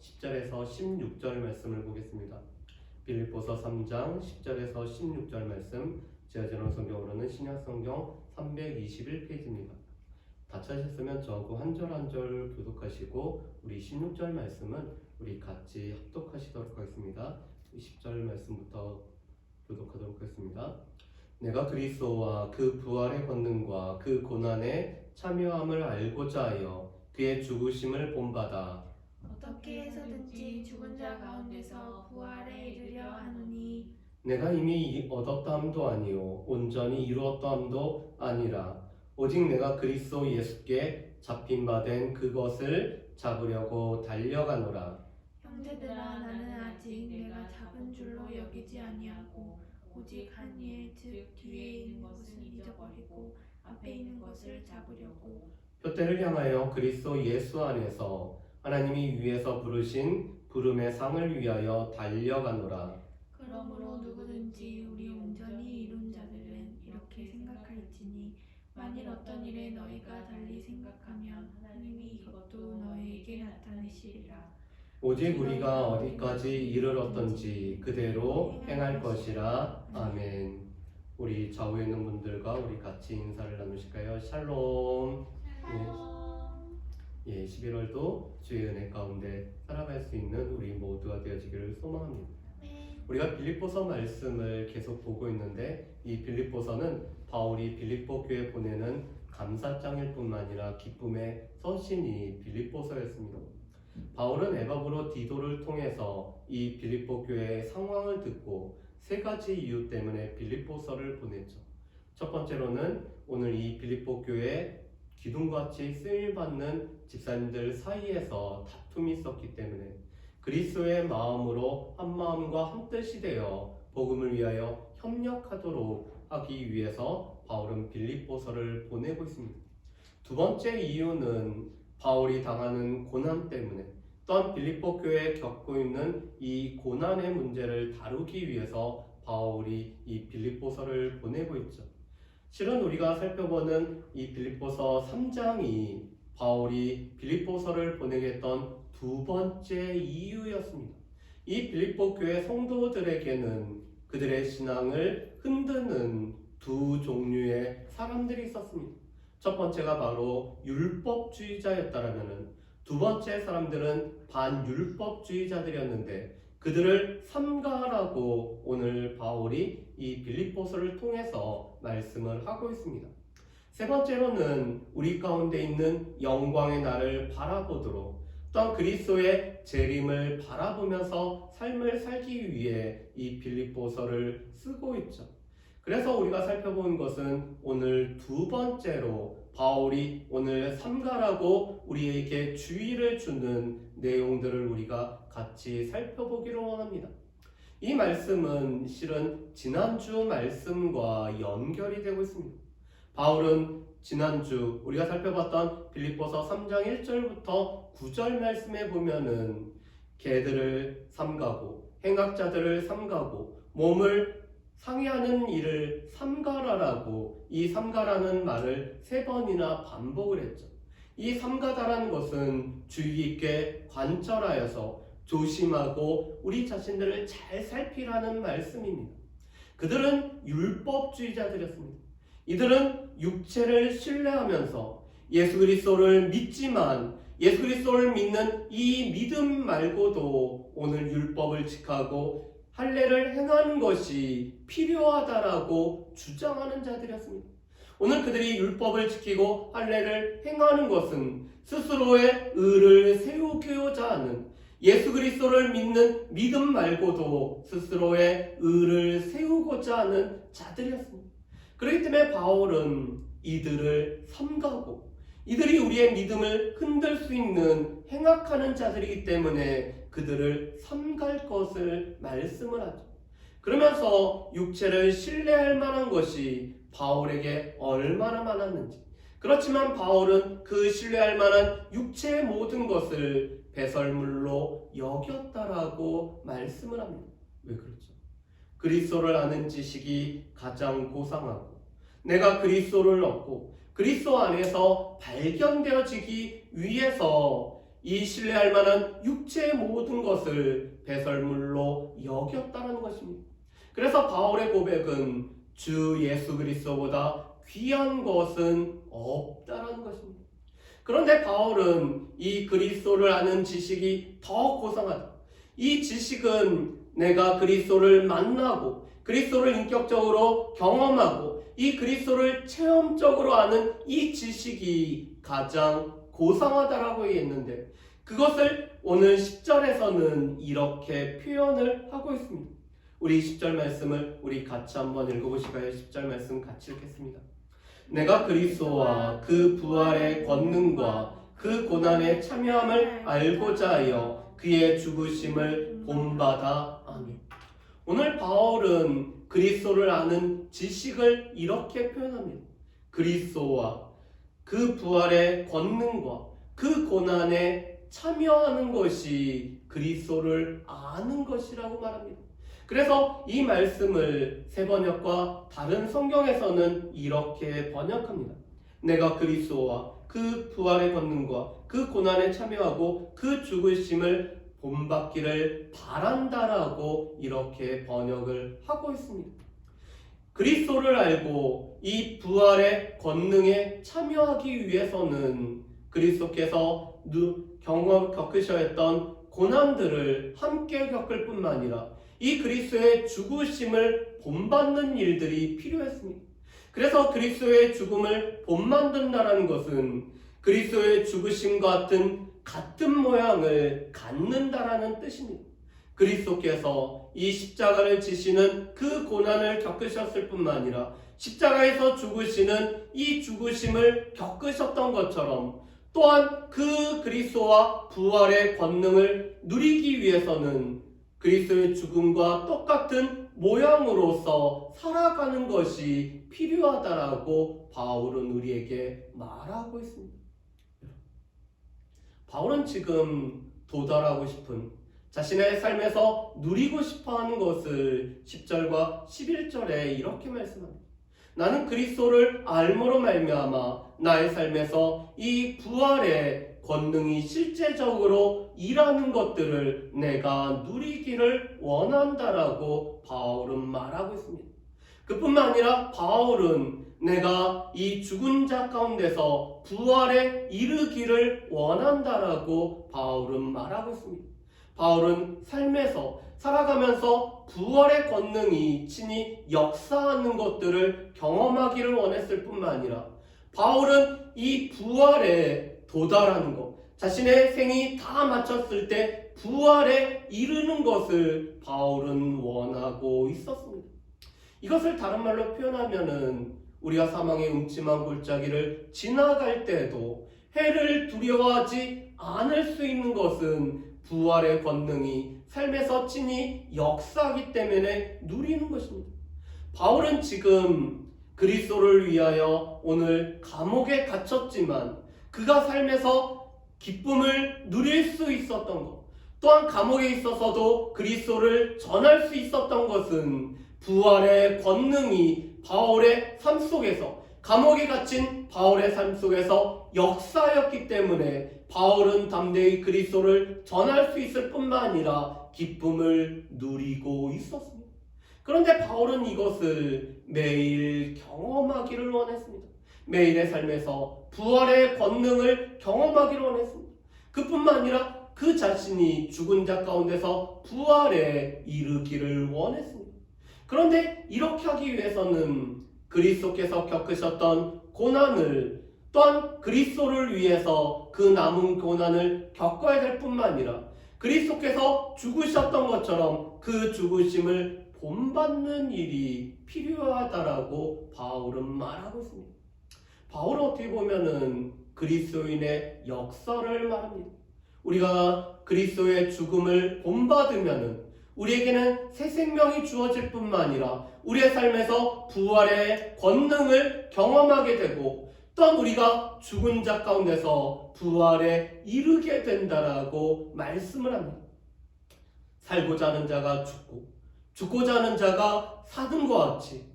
10절에서 16절 말씀을 보겠습니다. 빌립보서 3장 10절에서 16절 말씀, 제가 전한 성경으로는 신약성경 321페이지입니다. 다 찾으셨으면 저하고 한 절 한 절 교독하시고 우리 16절 말씀은 우리 같이 합독하시도록 하겠습니다. 10절 말씀부터 교독하도록 하겠습니다. 내가 그리스도와 그 부활의 권능과 그 고난에 참여함을 알고자 하여 그의 죽으심을 본받아 어떻게 해서든지 죽은 자 가운데서 부활에 이르려 하노니 내가 이미 얻었다함도 아니요 온전히 이루었다함도 아니라 오직 내가 그리스도 예수께 잡힌 바 된 그것을 잡으려고 달려가노라. 형제들아 나는 아직 내가 잡은 줄로 여기지 아니하고 오직 한 일 즉 뒤에 있는 것을 잊어버리고 앞에 있는 것을 잡으려고 표대를 향하여 그리스도 예수 안에서 하나님이 위에서 부르신 부름의 상을 위하여 달려가노라. 그러므로 누구든지 우리 온전히 이룬 자들은 이렇게 생각할지니 만일 어떤 일에 너희가 달리 생각하면 하나님이 이것도 너희에게 나타내시리라. 오직 우리가 어디까지 이르렀던지 그대로 행할 것이라. 아멘. 우리 좌우에 있는 분들과 우리 같이 인사를 나누실까요? 샬롬. 예, 11월도 주의 은혜 가운데 살아갈 수 있는 우리 모두가 되어지기를 소망합니다. 우리가 빌립보서 말씀을 계속 보고 있는데 이 빌립보서는 바울이 빌립보 교회에 보내는 감사장일 뿐만 아니라 기쁨의 서신이 빌립보서였습니다. 바울은 에바브로 디도를 통해서 이 빌립보 교회의 상황을 듣고 세 가지 이유 때문에 빌립보서를 보냈죠. 첫 번째로는 오늘 이 빌립보 교회에 기둥같이 쓰임받는 집사님들 사이에서 다툼이 있었기 때문에 그리스도의 마음으로 한 마음과 한 뜻이 되어 복음을 위하여 협력하도록 하기 위해서 바울은 빌립보서를 보내고 있습니다. 두 번째 이유는 바울이 당하는 고난 때문에 또한 빌립보 교회에 겪고 있는 이 고난의 문제를 다루기 위해서 바울이 이 빌립보서를 보내고 있죠. 실은 우리가 살펴보는 이 빌립보서 3장이 바울이 빌립보서를 보내게 했던 두 번째 이유였습니다. 이 빌립보 교회 성도들에게는 그들의 신앙을 흔드는 두 종류의 사람들이 있었습니다. 첫 번째가 바로 율법주의자였다라면 두 번째 사람들은 반율법주의자들이었는데 그들을 삼가라고 오늘 바울이 이 빌립보서를 통해서 말씀을 하고 있습니다. 세 번째로는 우리 가운데 있는 영광의 날을 바라보도록 또한 그리스도의 재림을 바라보면서 삶을 살기 위해 이 빌립보서를 쓰고 있죠. 그래서 우리가 살펴본 것은 오늘 두 번째로 바울이 오늘 삼가라고 우리에게 주의를 주는 내용들을 우리가 같이 살펴보기로 원합니다. 이 말씀은 실은 지난주 말씀과 연결이 되고 있습니다. 바울은 지난주 우리가 살펴봤던 빌립보서 3장 1절부터 9절 말씀에 보면은 개들을 삼가고 행악자들을 삼가고 몸을 상해하는 일을 삼가라라고 이 삼가라는 말을 세 번이나 반복을 했죠. 이 삼가다라는 것은 주의 있게 관찰하여서 조심하고 우리 자신들을 잘 살피라는 말씀입니다. 그들은 율법주의자들이었습니다. 이들은 육체를 신뢰하면서 예수 그리스도를 믿지만 예수 그리스도를 믿는 이 믿음 말고도 오늘 율법을 지키고 할례를 행하는 것이 필요하다라고 주장하는 자들이었습니다. 오늘 그들이 율법을 지키고 할례를 행하는 것은 스스로의 의를 세우고자 하는 예수 그리스도를 믿는 믿음 말고도 스스로의 의를 세우고자 하는 자들이었습니다. 그렇기 때문에 바울은 이들을 삼가고 이들이 우리의 믿음을 흔들 수 있는 행악하는 자들이기 때문에 그들을 삼갈 것을 말씀을 하죠. 그러면서 육체를 신뢰할 만한 것이 바울에게 얼마나 많았는지, 그렇지만 바울은 그 신뢰할 만한 육체의 모든 것을 배설물로 여겼다라고 말씀을 합니다. 왜 그렇죠? 그리스도를 아는 지식이 가장 고상하고 내가 그리스도를 얻고 그리스도 안에서 발견되어지기 위해서 이 신뢰할 만한 육체의 모든 것을 배설물로 여겼다는 것입니다. 그래서 바울의 고백은 주 예수 그리스도보다 귀한 것은 없다라는 것입니다. 그런데 바울은 이 그리스도를 아는 지식이 더 고상하다. 이 지식은 내가 그리스도를 만나고 그리스도를 인격적으로 경험하고 이 그리스도를 체험적으로 아는 이 지식이 가장 고상하다라고 했는데 그것을 오늘 10절에서는 이렇게 표현을 하고 있습니다. 우리 10절 말씀을 우리 같이 한번 읽어보실까요? 10절 말씀 같이 읽겠습니다. 내가 그리스도와 그 부활의 권능과 그 고난의 참여함을 알고자 하여 그의 죽으심을 본받아 아멘. 오늘 바울은 그리스도를 아는 지식을 이렇게 표현합니다. 그리스도와 그 부활의 권능과 그 고난에 참여하는 것이 그리스도를 아는 것이라고 말합니다. 그래서 이 말씀을 새 번역과 다른 성경에서는 이렇게 번역합니다. 내가 그리스도와 그 부활의 권능과 그 고난에 참여하고 그 죽으심을 본받기를 바란다라고 이렇게 번역을 하고 있습니다. 그리스도를 알고 이 부활의 권능에 참여하기 위해서는 그리스도께서 겪으셔야 했던 고난들을 함께 겪을 뿐만 아니라 이 그리스도의 죽으심을 본받는 일들이 필요했습니다. 그래서 그리스도의 죽음을 본받는다는 것은 그리스도의 죽으심과 같은 모양을 갖는다라는 뜻입니다. 그리스도께서 이 십자가를 지시는 그 고난을 겪으셨을 뿐만 아니라 십자가에서 죽으시는 이 죽으심을 겪으셨던 것처럼 또한 그 그리스도와 부활의 권능을 누리기 위해서는 그리스도의 죽음과 똑같은 모양으로서 살아가는 것이 필요하다라고 바울은 우리에게 말하고 있습니다. 바울은 지금 도달하고 싶은 자신의 삶에서 누리고 싶어하는 것을 10절과 11절에 이렇게 말씀합니다. 나는 그리스도를 알므로 말미암아 나의 삶에서 이 부활의 권능이 실제적으로 일하는 것들을 내가 누리기를 원한다라고 바울은 말하고 있습니다. 그뿐만 아니라 바울은 내가 이 죽은 자 가운데서 부활에 이르기를 원한다라고 바울은 말하고 있습니다. 바울은 삶에서 살아가면서 부활의 권능이 친히 역사하는 것들을 경험하기를 원했을 뿐만 아니라 바울은 이 부활에 도달하는 것, 자신의 생이 다 마쳤을 때 부활에 이르는 것을 바울은 원하고 있었습니다. 이것을 다른 말로 표현하면은 우리가 사망의 음침한 골짜기를 지나갈 때에도 해를 두려워하지 않을 수 있는 것은 부활의 권능이 삶에서 친히 역사하기 때문에 누리는 것입니다. 바울은 지금 그리스도를 위하여 오늘 감옥에 갇혔지만 그가 삶에서 기쁨을 누릴 수 있었던 것, 또한 감옥에 있어서도 그리스도를 전할 수 있었던 것은 부활의 권능이 바울의 삶 속에서, 감옥에 갇힌 바울의 삶 속에서 역사였기 때문에 바울은 담대히 그리스도를 전할 수 있을 뿐만 아니라 기쁨을 누리고 있었습니다. 그런데 바울은 이것을 매일 경험하기를 원했습니다. 매일의 삶에서 부활의 권능을 경험하기를 원했습니다. 그뿐만 아니라 그 자신이 죽은 자 가운데서 부활에 이르기를 원했습니다. 그런데 이렇게 하기 위해서는 그리스도께서 겪으셨던 고난을, 또한 그리스도를 위해서 그 남은 고난을 겪어야 될 뿐만 아니라 그리스도께서 죽으셨던 것처럼 그 죽으심을 본받는 일이 필요하다라고 바울은 말하고 있습니다. 바울은 어떻게 보면은 그리스도인의 역사를 말합니다. 우리가 그리스도의 죽음을 본받으면은 우리에게는 새 생명이 주어질 뿐만 아니라 우리의 삶에서 부활의 권능을 경험하게 되고 또한 우리가 죽은 자 가운데서 부활에 이르게 된다라고 말씀을 합니다. 살고자 하는 자가 죽고 죽고자 하는 자가 사는 것 같이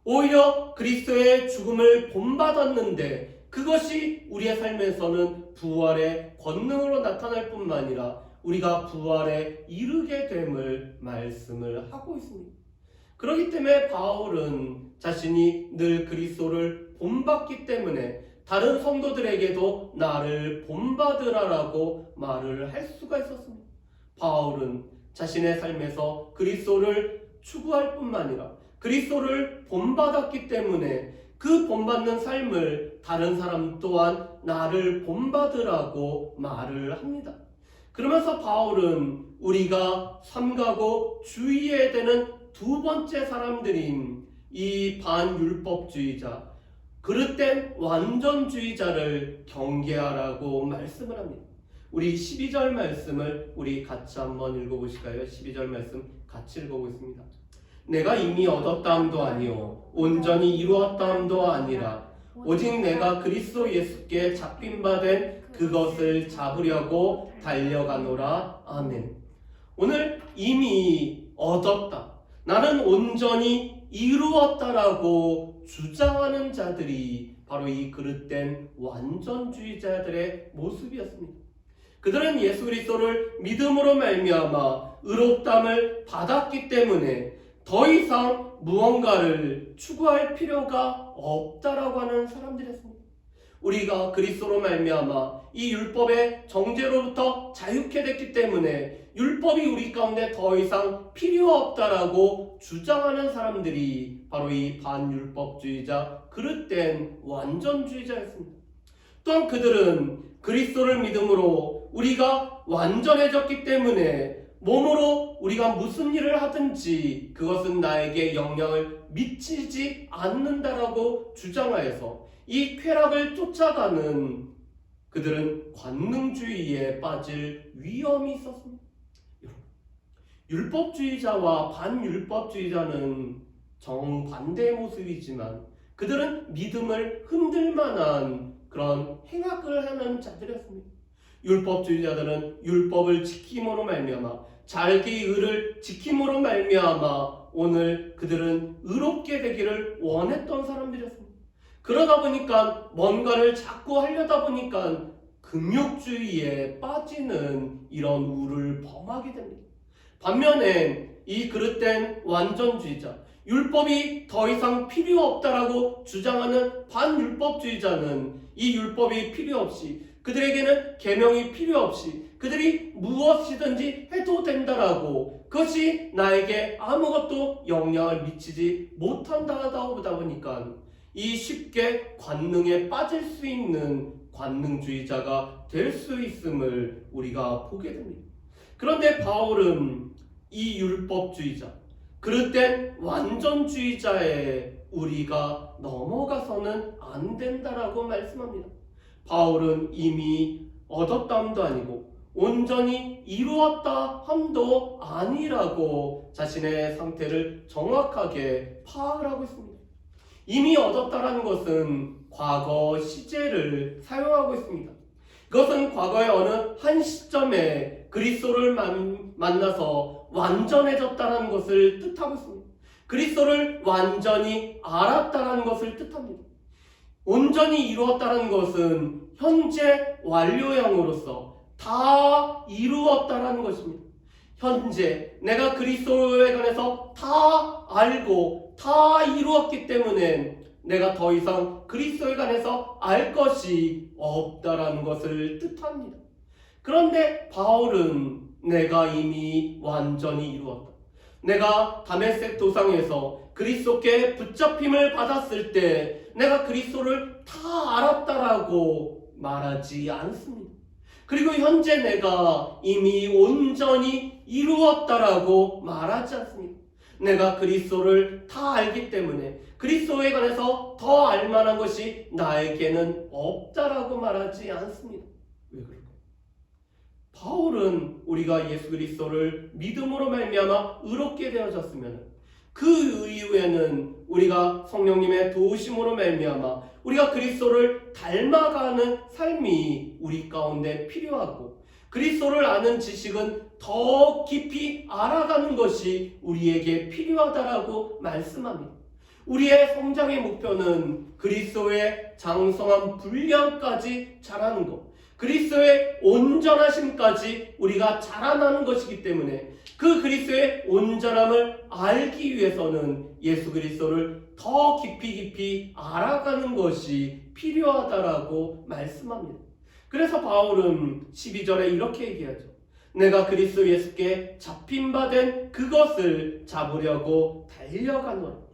오히려 그리스도의 죽음을 본받았는데 그것이 우리의 삶에서는 부활의 권능으로 나타날 뿐만 아니라 우리가 부활에 이르게 됨을 말씀을 하고 있습니다. 그렇기 때문에 바울은 자신이 늘 그리스도를 본받기 때문에 다른 성도들에게도 나를 본받으라라고 말을 할 수가 있었습니다. 바울은 자신의 삶에서 그리스도를 추구할 뿐만 아니라 그리스도를 본받았기 때문에 그 본받는 삶을 다른 사람 또한 나를 본받으라고 말을 합니다. 그러면서 바울은 우리가 삼가고 주의해야 되는 두 번째 사람들인 이 반율법주의자, 그릇된 완전주의자를 경계하라고 말씀을 합니다. 우리 12절 말씀을 우리 같이 한번 읽어보실까요? 12절 말씀 같이 읽어보겠습니다. 내가 이미 얻었다함도 아니요 온전히 이루었다함도 아니라 오직 내가 그리스도 예수께 잡힌 바 된 그것을 잡으려고 달려가노라. 아멘. 오늘 이미 얻었다, 나는 온전히 이루었다라고 주장하는 자들이 바로 이 그릇된 완전주의자들의 모습이었습니다. 그들은 예수 그리스도를 믿음으로 말미암아 의롭다함을 받았기 때문에 더 이상 무언가를 추구할 필요가 없다라고 하는 사람들이었습니다. 우리가 그리스도로 말미암아 이 율법의 정죄로부터 자유케 됐기 때문에 율법이 우리 가운데 더 이상 필요 없다라고 주장하는 사람들이 바로 이 반율법주의자, 그릇된 완전주의자였습니다. 또한 그들은 그리스도를 믿음으로 우리가 완전해졌기 때문에 몸으로 우리가 무슨 일을 하든지 그것은 나에게 영향을 미치지 않는다라고 주장하여서 이 쾌락을 쫓아가는 그들은 관능주의에 빠질 위험이 있었습니다. 율법주의자와 반율법주의자는 정반대의 모습이지만 그들은 믿음을 흔들 만한 그런 행악을 하는 자들이었습니다. 율법주의자들은 율법을 지킴으로 말미암아 자기의 의를 지킴으로 말미암아 오늘 그들은 의롭게 되기를 원했던 사람들이었습니다. 그러다 보니까 뭔가를 자꾸 하려다 보니까 금욕주의에 빠지는 이런 우를 범하게 됩니다. 반면에 이 그릇된 완전주의자, 율법이 더 이상 필요 없다라고 주장하는 반율법주의자는 이 율법이 필요 없이, 그들에게는 계명이 필요 없이 그들이 무엇이든지 해도 된다라고, 그것이 나에게 아무것도 영향을 미치지 못한다다 보니까 이 쉽게 관능에 빠질 수 있는 관능주의자가 될 수 있음을 우리가 보게 됩니다. 그런데 바울은 이 율법주의자, 그릇된 완전주의자에 우리가 넘어가서는 안 된다라고 말씀합니다. 바울은 이미 얻었다함도 아니고 온전히 이루었다 함도 아니라고 자신의 상태를 정확하게 파악을 하고 있습니다. 이미 얻었다라는 것은 과거 시제를 사용하고 있습니다. 이것은 과거의 어느 한 시점에 그리스도를 만나서 완전해졌다는 것을 뜻하고 있습니다. 그리스도를 완전히 알았다는 것을 뜻합니다. 온전히 이루었다는 것은 현재 완료형으로서 다 이루었다는 것입니다. 현재 내가 그리스도에 관해서 다 알고 다 이루었기 때문에 내가 더 이상 그리스도에 관해서 알 것이 없다라는 것을 뜻합니다. 그런데 바울은 내가 이미 완전히 이루었다, 내가 다메섹 도상에서 그리스도께 붙잡힘을 받았을 때 내가 그리스도를 다 알았다라고 말하지 않습니다. 그리고 현재 내가 이미 온전히 이루었다라고 말하지 않습니다. 내가 그리스도를 다 알기 때문에 그리스도에 관해서 더 알만한 것이 나에게는 없다라고 말하지 않습니다. 왜 그럴까요? 바울은 우리가 예수 그리스도를 믿음으로 말미암아 의롭게 되어졌으면 그 이후에는 우리가 성령님의 도우심으로 말미암아 우리가 그리스도를 닮아가는 삶이 우리 가운데 필요하고, 그리스도를 아는 지식은 더 깊이 알아가는 것이 우리에게 필요하다라고 말씀합니다. 우리의 성장의 목표는 그리스도의 장성한 분량까지 자라는 것, 그리스도의 온전하심까지 우리가 자라나는 것이기 때문에 그 그리스도의 온전함을 알기 위해서는 예수 그리스도를 더 깊이 알아가는 것이 필요하다라고 말씀합니다. 그래서 바울은 12절에 이렇게 얘기하죠. 내가 그리스도 예수께 잡힌 바 된 그것을 잡으려고 달려가노라.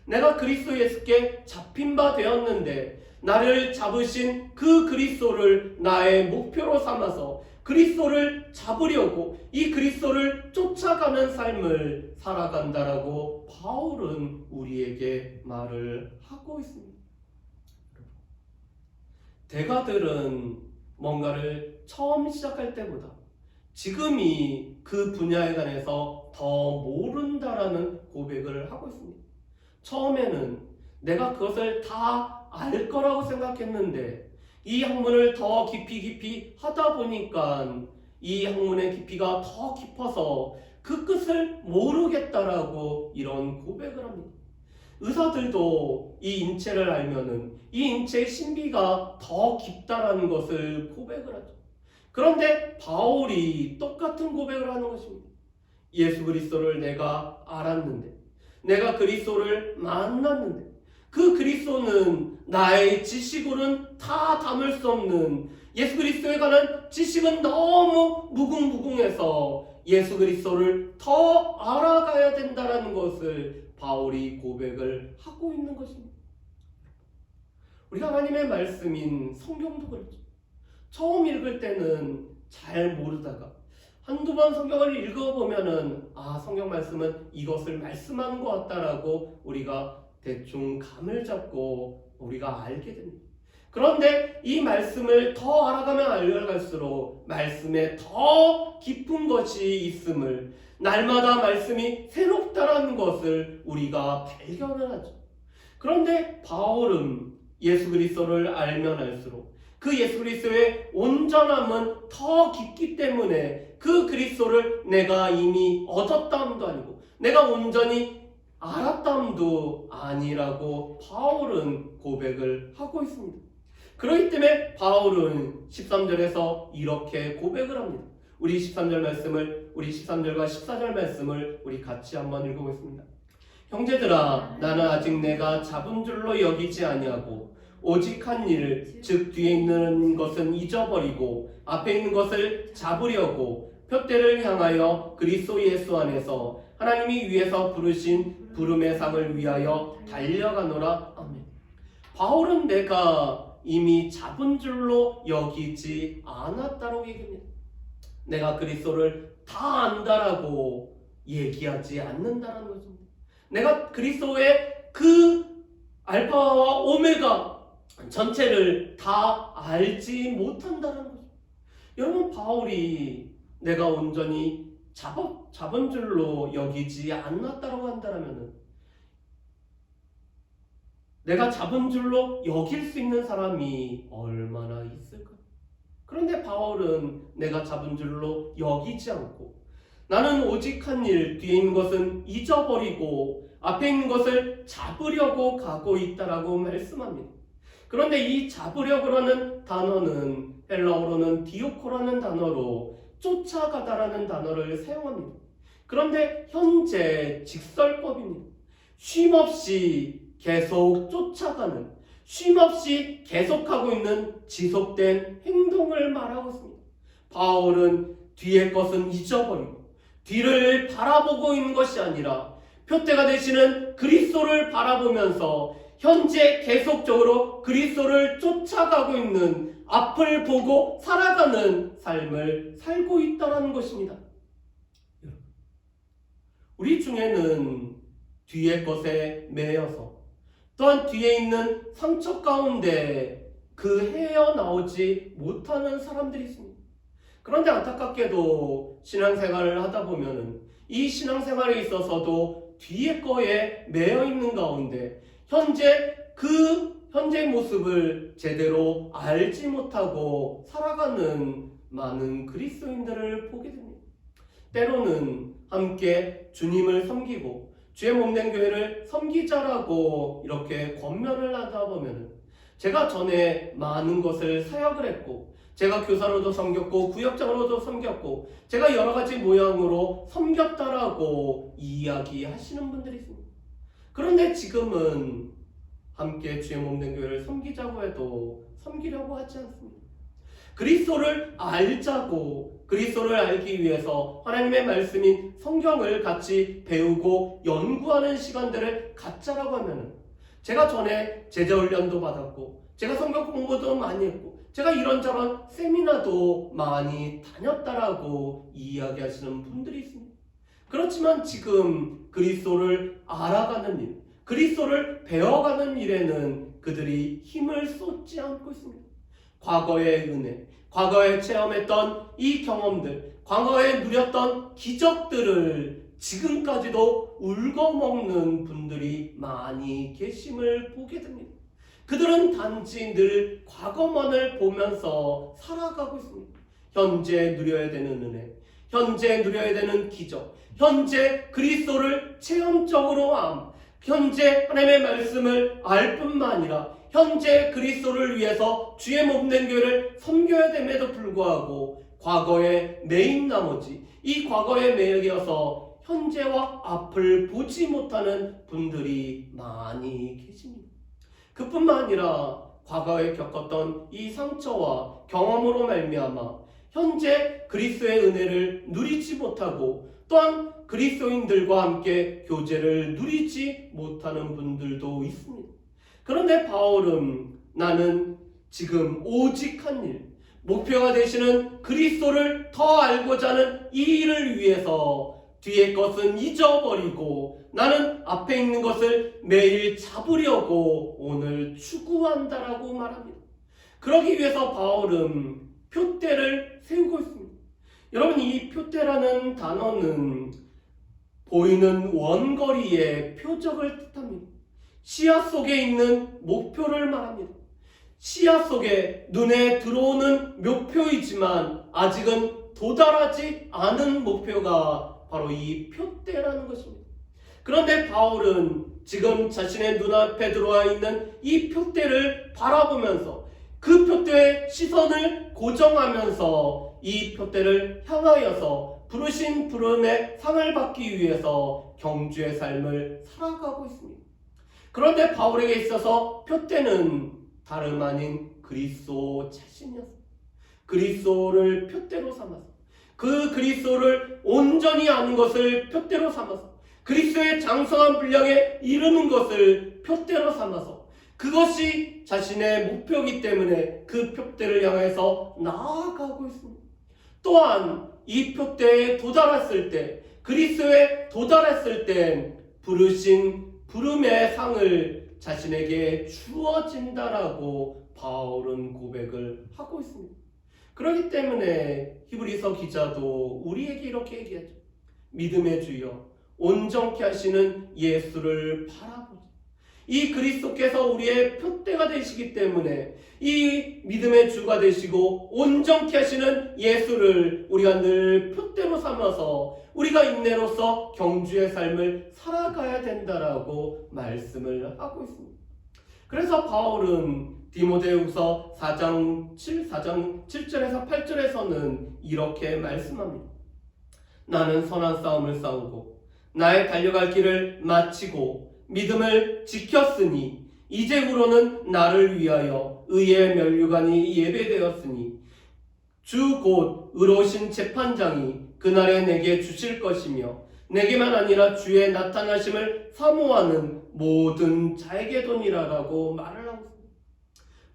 내가 그리스도 예수께 잡힌 바 되었는데 나를 잡으신 그 그리스도를 나의 목표로 삼아서 그리스도를 잡으려고 이 그리스도를 쫓아가는 삶을 살아간다라고 바울은 우리에게 말을 하고 있습니다. 대가들은 뭔가를 처음 시작할 때보다 지금이 그 분야에 관해서 더 모른다라는 고백을 하고 있습니다. 처음에는 내가 그것을 다 알 거라고 생각했는데 이 학문을 더 깊이 하다 보니까 이 학문의 깊이가 더 깊어서 그 끝을 모르겠다라고 이런 고백을 합니다. 의사들도 이 인체를 알면은 이 인체의 신비가 더 깊다라는 것을 고백을 하죠. 그런데 바울이 똑같은 고백을 하는 것입니다. 예수 그리스도를 내가 알았는데, 내가 그리스도를 만났는데, 그 그리스도는 나의 지식으로는 다 담을 수 없는, 예수 그리스도에 관한 지식은 너무 무궁무궁해서 예수 그리스도를 더 알아가야 된다는 것을 바울이 고백을 하고 있는 것입니다. 우리가 하나님의 말씀인 성경도 그렇죠. 처음 읽을 때는 잘 모르다가 한두 번 성경을 읽어보면은 성경 말씀은 이것을 말씀하는 것 같다라고 우리가 대충 감을 잡고 우리가 알게 됩니다. 그런데 이 말씀을 더 알아가면 알아갈수록 말씀에 더 깊은 것이 있음을, 날마다 말씀이 새롭다라는 것을 우리가 발견을 하죠. 그런데 바울은 예수 그리스도를 알면 알수록 그 예수 그리스도의 온전함은 더 깊기 때문에 그 그리스도를 내가 이미 얻었다함도 아니고 내가 온전히 알았다함도 아니라고 바울은 고백을 하고 있습니다. 그렇기 때문에 바울은 13절에서 이렇게 고백을 합니다. 우리 13절 말씀을, 우리 13절과 14절 말씀을 우리 같이 한번 읽어보겠습니다. 형제들아, 나는 아직 내가 잡은 줄로 여기지 아니하고 오직 한 일, 즉 뒤에 있는 것은 잊어버리고 앞에 있는 것을 잡으려고 표대를 향하여 그리스도 예수 안에서 하나님이 위에서 부르신 부름의 상을 위하여 달려가노라. 아멘. 바울은 내가 이미 잡은 줄로 여기지 않았다고 얘기합니다. 내가 그리스도를 다 안다라고 얘기하지 않는다는 것입니다. 내가 그리스도의 그 알파와 오메가 전체를 다 알지 못한다는 거죠. 여러분, 바울이 내가 온전히 잡은 줄로 여기지 않았다고 한다면 내가 잡은 줄로 여길 수 있는 사람이 얼마나 있을까? 그런데 바울은 내가 잡은 줄로 여기지 않고 나는 오직 한 일, 뒤에 있는 것은 잊어버리고 앞에 있는 것을 잡으려고 가고 있다라고 말씀합니다. 그런데 이 잡으려고라는 단어는 헬라어로는 디오코라는 단어로 쫓아가다라는 단어를 사용합니다. 그런데 현재 직설법입니다. 쉼없이 계속 쫓아가는, 쉼없이 계속하고 있는 지속된 행동을 말하고 있습니다. 바울은 뒤의 것은 잊어버리고 뒤를 바라보고 있는 것이 아니라 표대가 되시는 그리스도를 바라보면서 현재 계속적으로 그리스도를 쫓아가고 있는, 앞을 보고 살아가는 삶을 살고 있다는 것입니다. 우리 중에는 뒤의 것에 매여서 또한 뒤에 있는 상처 가운데 그 헤어나오지 못하는 사람들이 있습니다. 그런데 안타깝게도 신앙생활을 하다 보면은 이 신앙생활에 있어서도 뒤에 거에 매여 있는 가운데 현재의 모습을 제대로 알지 못하고 살아가는 많은 그리스도인들을 보게 됩니다. 때로는 함께 주님을 섬기고 주의 몸된 교회를 섬기자라고 이렇게 권면을 하다 보면 제가 전에 많은 것을 사역을 했고 제가 교사로도 섬겼고 구역장으로도 섬겼고 제가 여러 가지 모양으로 섬겼다라고 이야기하시는 분들이 있습니다. 그런데 지금은 함께 주의 몸된 교회를 섬기자고 해도 섬기려고 하지 않습니다. 그리스도를 알자고, 그리스도를 알기 위해서 하나님의 말씀인 성경을 같이 배우고 연구하는 시간들을 갖자라고 하면 제가 전에 제자훈련도 받았고 제가 성경 공부도 많이 했고 제가 이런저런 세미나도 많이 다녔다라고 이야기하시는 분들이 있습니다. 그렇지만 지금 그리스도를 알아가는 일, 그리스도를 배워가는 일에는 그들이 힘을 쏟지 않고 있습니다. 과거의 은혜, 과거에 체험했던 이 경험들, 과거에 누렸던 기적들을 지금까지도 울거먹는 분들이 많이 계심을 보게 됩니다. 그들은 단지 늘 과거만을 보면서 살아가고 있습니다. 현재 누려야 되는 은혜, 현재 누려야 되는 기적, 현재 그리스도를 체험적으로 현재 하나님의 말씀을 알 뿐만 아니라 현재 그리스도를 위해서 주의 몸된 교회를 섬겨야 됨에도 불구하고 과거에 매인 나머지 이 과거에 매여서 현재와 앞을 보지 못하는 분들이 많이 계십니다. 그뿐만 아니라 과거에 겪었던 이 상처와 경험으로 말미암아 현재 그리스도의 은혜를 누리지 못하고 또한 그리스도인들과 함께 교제를 누리지 못하는 분들도 있습니다. 그런데 바울은 나는 지금 오직 한 일, 목표가 되시는 그리스도를 더 알고자 하는 이 일을 위해서 뒤의 것은 잊어버리고 나는 앞에 있는 것을 매일 잡으려고 오늘 추구한다라고 말합니다. 그러기 위해서 바울은 표대를 세우고 있습니다. 여러분, 이 표대라는 단어는 보이는 원거리의 표적을 뜻합니다. 시야 속에 있는 목표를 말합니다. 시야 속에 눈에 들어오는 목표이지만 아직은 도달하지 않은 목표가 바로 이 표대라는 것입니다. 그런데 바울은 지금 자신의 눈앞에 들어와 있는 이 표대를 바라보면서 그 표대에 시선을 고정하면서 이 표대를 향하여서 부르신 부름의 상을 받기 위해서 경주의 삶을 살아가고 있습니다. 그런데 바울에게 있어서 표대는 다름 아닌 그리스도 자신이었습니다. 그리스도를 표대로 삼아서 그 그리스도를 온전히 아는 것을 표대로 삼아서 그리스도의 장성한 분량에 이르는 것을 표대로 삼아서 그것이 자신의 목표이기 때문에 그 표대를 향해서 나아가고 있습니다. 또한 이 표대에 도달했을 때 그리스도에 도달했을 때 부르신 부름의 상을 자신에게 주어진다라고 바울은 고백을 하고 있습니다. 그렇기 때문에 히브리서 기자도 우리에게 이렇게 얘기하죠. 믿음의 주여 온전케 하시는 예수를 바라보자. 이 그리스도께서 우리의 표대가 되시기 때문에 이 믿음의 주가 되시고 온전케 하시는 예수를 우리가 늘 표대로 삼아서 우리가 인내로서 경주의 삶을 살아가야 된다라고 말씀을 하고 있습니다. 그래서 바울은 디모데후서 4장 7절에서 8절에서는 이렇게 말씀합니다. 나는 선한 싸움을 싸우고 나의 달려갈 길을 마치고 믿음을 지켰으니 이제후로는 나를 위하여 의의 면류관이 예배되었으니 주 곧 의로우신 재판장이 그날에 내게 주실 것이며 내게만 아니라 주의 나타나심을 사모하는 모든 자에게도니라라고 말을 하고 있습니다.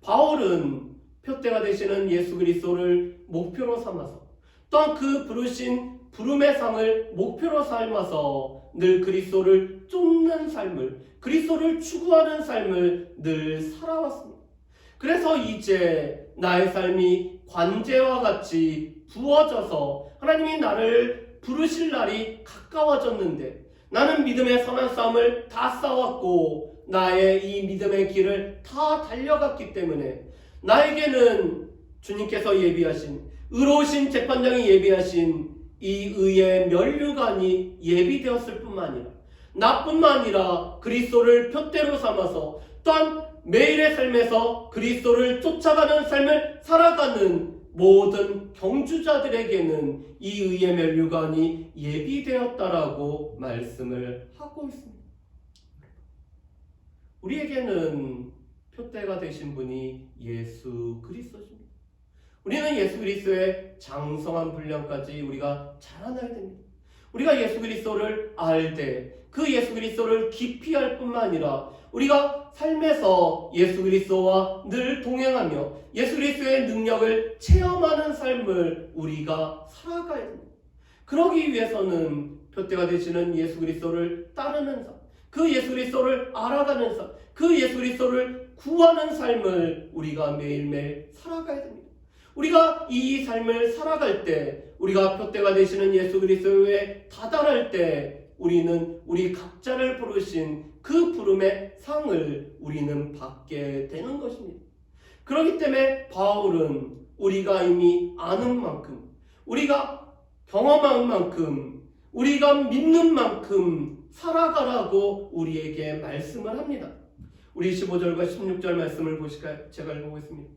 바울은 표대가 되시는 예수 그리스도를 목표로 삼아서 또한 그 부르신 부름의 상을 목표로 삼아서 늘 그리스도를 쫓는 삶을, 그리스도를 추구하는 삶을 늘 살아왔습니다. 그래서 이제 나의 삶이 관제와 같이 부어져서 하나님이 나를 부르실 날이 가까워졌는데 나는 믿음의 선한 싸움을 다 싸웠고 나의 이 믿음의 길을 다 달려갔기 때문에 나에게는 주님께서 예비하신 의로우신 재판장이 예비하신 이 의의 면류관이 예비되었을 뿐만 아니라 나뿐만 아니라 그리스도를 표대로 삼아서 또한 매일의 삶에서 그리스도를 쫓아가는 삶을 살아가는 모든 경주자들에게는 이 의의 면류관이 예비되었다라고 말씀을 하고 있습니다. 우리에게는 표대가 되신 분이 예수 그리스도십니다. 우리는 예수 그리스도의 장성한 분량까지 우리가 자라나야 됩니다. 우리가 예수 그리스도를 알 때 그 예수 그리스도를 깊이 알 뿐만 아니라 우리가 삶에서 예수 그리스도와 늘 동행하며 예수 그리스도의 능력을 체험하는 삶을 우리가 살아가야 됩니다. 그러기 위해서는 표대가 되시는 예수 그리스도를 따르는 삶, 그 예수 그리스도를 알아가는 삶, 그 예수 그리스도를 구하는 삶을 우리가 매일매일 살아가야 됩니다. 우리가 이 삶을 살아갈 때, 우리가 표대가 되시는 예수 그리스도에 다다를 때 우리는 우리 각자를 부르신 그 부름의 상을 우리는 받게 되는 것입니다. 그렇기 때문에 바울은 우리가 이미 아는 만큼, 우리가 경험한 만큼, 우리가 믿는 만큼 살아가라고 우리에게 말씀을 합니다. 우리 15절과 16절 말씀을 보실까요? 제가 읽어보겠습니다.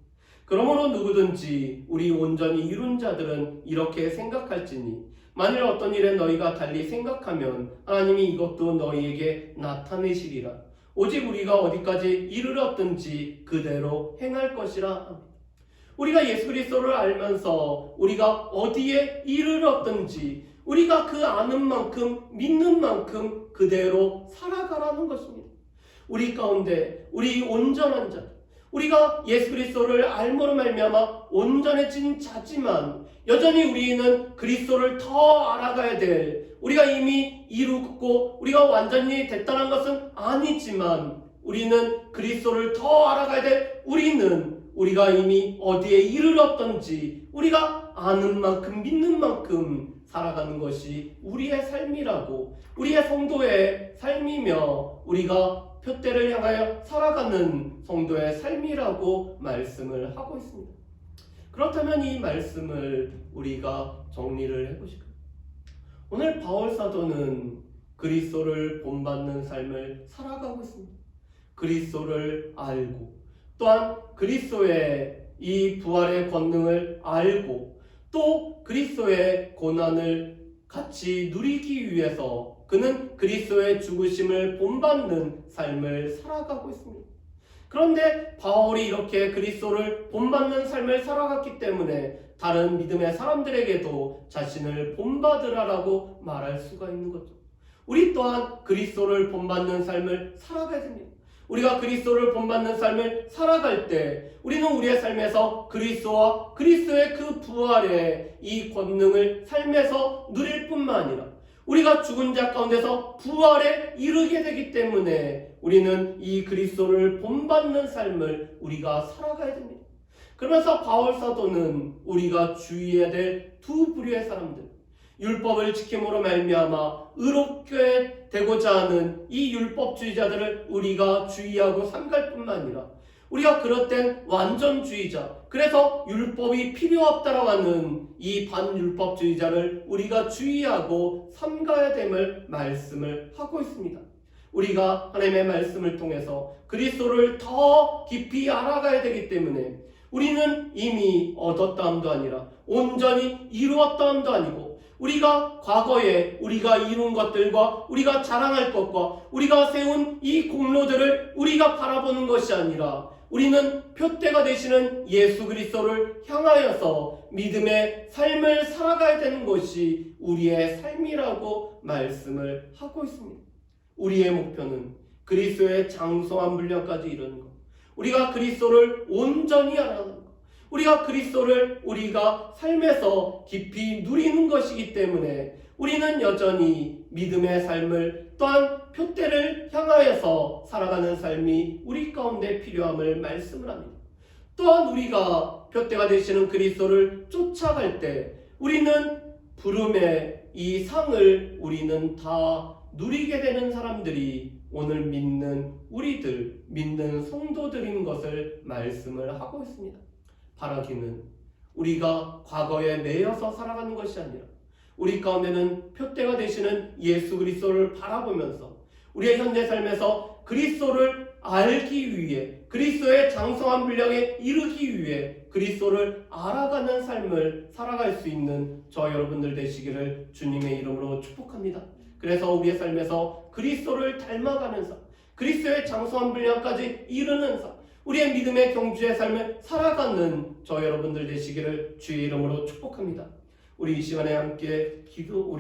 그러므로 누구든지 우리 온전히 이룬 자들은 이렇게 생각할지니 만일 어떤 일에 너희가 달리 생각하면 하나님이 이것도 너희에게 나타내시리라. 오직 우리가 어디까지 이르렀든지 그대로 행할 것이라 합니다. 우리가 예수 그리스도를 알면서 우리가 어디에 이르렀든지 우리가 그 아는 만큼 믿는 만큼 그대로 살아가라는 것입니다. 우리 가운데 우리 온전한 자, 우리가 예수 그리스도를 알므로 말미암아 온전해진 자지만 여전히 우리는 그리스도를 더 알아가야 될, 우리가 이미 이루고 우리가 완전히 됐다는 것은 아니지만 우리는 그리스도를 더 알아가야 될 우리가 이미 어디에 이르렀던지 우리가 아는 만큼 믿는 만큼 살아가는 것이 우리의 삶이라고, 우리의 성도의 삶이며 우리가 표대를 향하여 살아가는 성도의 삶이라고 말씀을 하고 있습니다. 그렇다면 이 말씀을 우리가 정리를 해보실까요? 오늘 바울 사도는 그리스도를 본받는 삶을 살아가고 있습니다. 그리스도를 알고 또한 그리스도의 이 부활의 권능을 알고 또 그리스도의 고난을 같이 누리기 위해서 그는 그리스도의 죽으심을 본받는 삶을 살아가고 있습니다. 그런데 바울이 이렇게 그리스도를 본받는 삶을 살아갔기 때문에 다른 믿음의 사람들에게도 자신을 본받으라라고 말할 수가 있는 거죠. 우리 또한 그리스도를 본받는 삶을 살아가야 됩니다. 우리가 그리스도를 본받는 삶을 살아갈 때 우리는 우리의 삶에서 그리스도와 그리스도의 그 부활의 이 권능을 삶에서 누릴 뿐만 아니라 우리가 죽은 자 가운데서 부활에 이르게 되기 때문에 우리는 이 그리스도를 본받는 삶을 우리가 살아가야 됩니다. 그러면서 바울 사도는 우리가 주의해야 될 두 부류의 사람들, 율법을 지킴으로 말미암아 의롭게 되고자 하는 이 율법주의자들을 우리가 주의하고 삼갈 뿐만 아니라 우리가 그릇된 완전주의자, 그래서 율법이 필요 없다라고 하는 이 반율법주의자를 우리가 주의하고 삼가야 됨을 말씀을 하고 있습니다. 우리가 하나님의 말씀을 통해서 그리스도를 더 깊이 알아가야 되기 때문에 우리는 이미 얻었다함도 아니라 온전히 이루었다함도 아니고 우리가 과거에 우리가 이룬 것들과 우리가 자랑할 것과 우리가 세운 이 공로들을 우리가 바라보는 것이 아니라 우리는 표대가 되시는 예수 그리스도를 향하여서 믿음의 삶을 살아가야 되는 것이 우리의 삶이라고 말씀을 하고 있습니다. 우리의 목표는 그리스도의 장성한 분량까지 이르는 것, 우리가 그리스도를 온전히 알아가는 것, 우리가 그리스도를 우리가 삶에서 깊이 누리는 것이기 때문에 우리는 여전히 믿음의 삶을 또한 표대를 향하여서 살아가는 삶이 우리 가운데 필요함을 말씀을 합니다. 또한 우리가 표대가 되시는 그리스도를 쫓아갈 때 우리는 부름의 이 상을 우리는 다 누리게 되는 사람들이 오늘 믿는 우리들, 믿는 성도들인 것을 말씀을 하고 있습니다. 바라기는 우리가 과거에 매여서 살아가는 것이 아니라 우리 가운데는 표대가 되시는 예수 그리스도를 바라보면서 우리의 현재 삶에서 그리스도를 알기 위해, 그리스도의 장성한 분량에 이르기 위해 그리스도를 알아가는 삶을 살아갈 수 있는 저 여러분들 되시기를 주님의 이름으로 축복합니다. 그래서 우리의 삶에서 그리스도를 닮아가는 삶, 그리스도의 장성한 분량까지 이르는 삶, 우리의 믿음의 경주의 삶을 살아가는 저 여러분들 되시기를 주의 이름으로 축복합니다. 우리 이 시간에 함께 우리